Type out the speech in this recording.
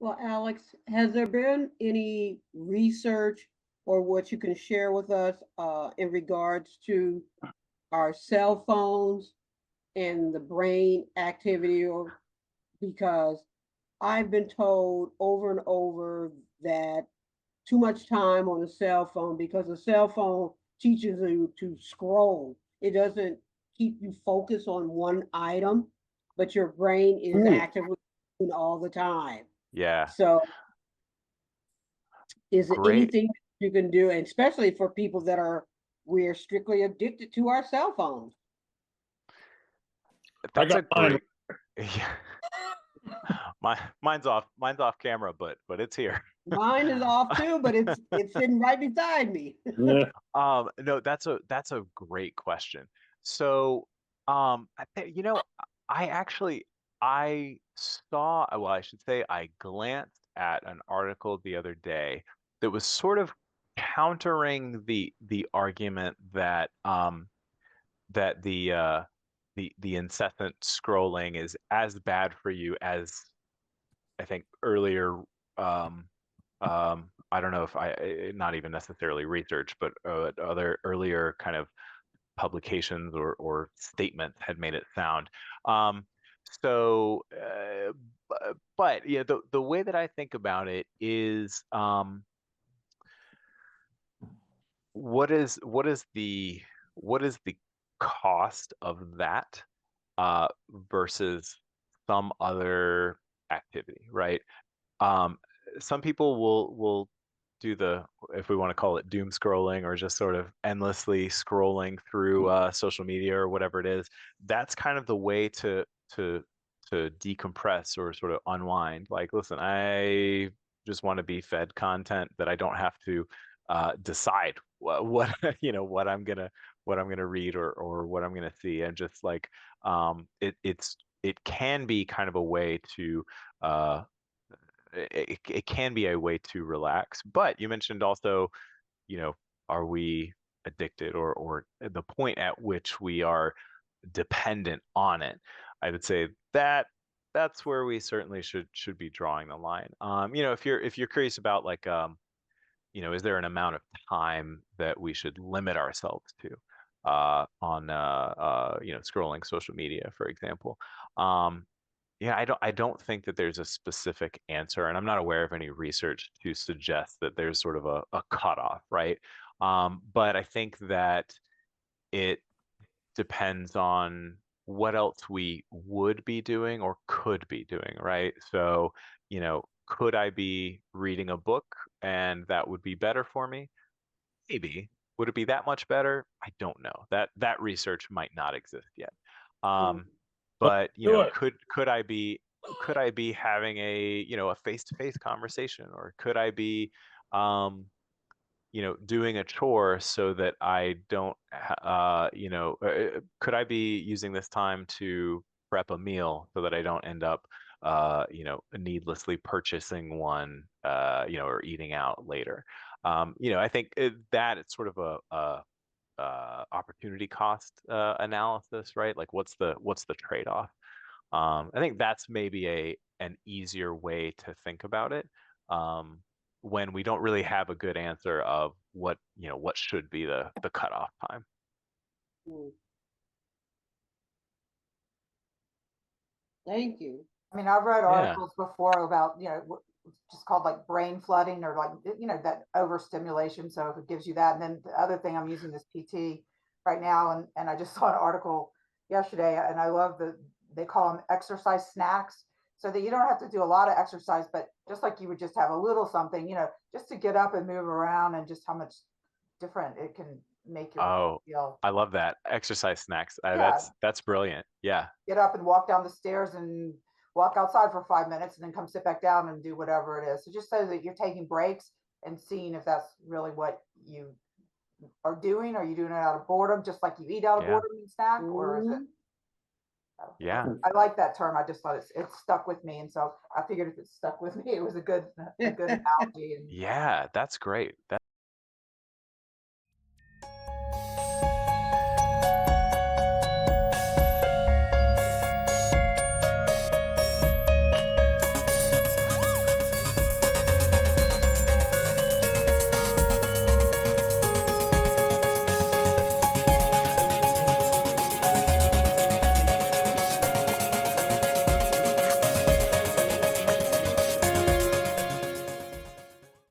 Well, Alex, has there been any research or what you can share with us in regards to our cell phones and the brain activity? Or because I've been told over and over that too much time on a cell phone, because a cell phone teaches you to scroll. It doesn't keep you focused on one item, but your brain is Mm. actively all the time. Yeah, So is there great. anything you can do, and especially for people that are we're strictly addicted to our cell phones? I That's got a mine. great. Yeah, mine's off camera, but it's here. Mine is off too, but it's sitting right beside me. Yeah. No, that's a great question. So, I actually I saw, well, I should say I glanced at an article the other day that was sort of countering the argument that that the incessant scrolling is as bad for you as I think earlier, um, I don't know if not even necessarily research, but other earlier kind of publications or statements had made it sound. Um, so, but yeah, the way that I think about it is, what is the cost of that versus some other activity, right? Um, some people will do the, if we want to call it doom scrolling, or just sort of endlessly scrolling through social media or whatever it is. That's kind of the way to to decompress or sort of unwind. Like, listen, I just want to be fed content that I don't have to decide what what I'm gonna read or what I'm gonna see, and just like it can be kind of a way to uh, it can be a way to relax. But you mentioned also, you know, are we addicted, or the point at which we are dependent on it? I would say that that's where we certainly should be drawing the line. If you're curious about, like, is there an amount of time that we should limit ourselves to on scrolling social media, for example? Um, yeah, I don't think that there's a specific answer, and I'm not aware of any research to suggest that there's sort of a cutoff, right? But I think that it depends on what else we would be doing or could be doing, right? So, could I be reading a book and that would be better for me? Maybe. Would it be that much better? I don't know. That research might not exist yet. Mm. Um, Let's but do it. could I be having a face-to-face conversation, or could I be doing a chore so that I don't could I be using this time to prep a meal so that I don't end up needlessly purchasing one, or eating out later. I think that it's sort of a opportunity cost analysis, right? Like, what's the trade-off? I think that's maybe an easier way to think about it, um, when we don't really have a good answer of what should be the cutoff time. Mm. Thank you. I mean, I've read Yeah. articles before about, just called like brain flooding, or like, that overstimulation. So if it gives you that, and then the other thing, I'm using this PT right now, and I just saw an article yesterday, and I love they call them exercise snacks, so that you don't have to do a lot of exercise, but just like you would just have a little something, just to get up and move around, and just how much different it can make your body Oh, feel. I love that. Exercise snacks. Yeah, That's brilliant. Yeah. get up and walk down the stairs and walk outside for 5 minutes and then come sit back down and do whatever it is. So just so that you're taking breaks and seeing if that's really what you are doing. Are you doing it out of boredom, just like you eat out of Yeah. boredom and snack, or is it? Mhm. Yeah. I like that term. I just thought it's stuck with me, and so I figured if it stuck with me, it was a good analogy. And Yeah. That's great.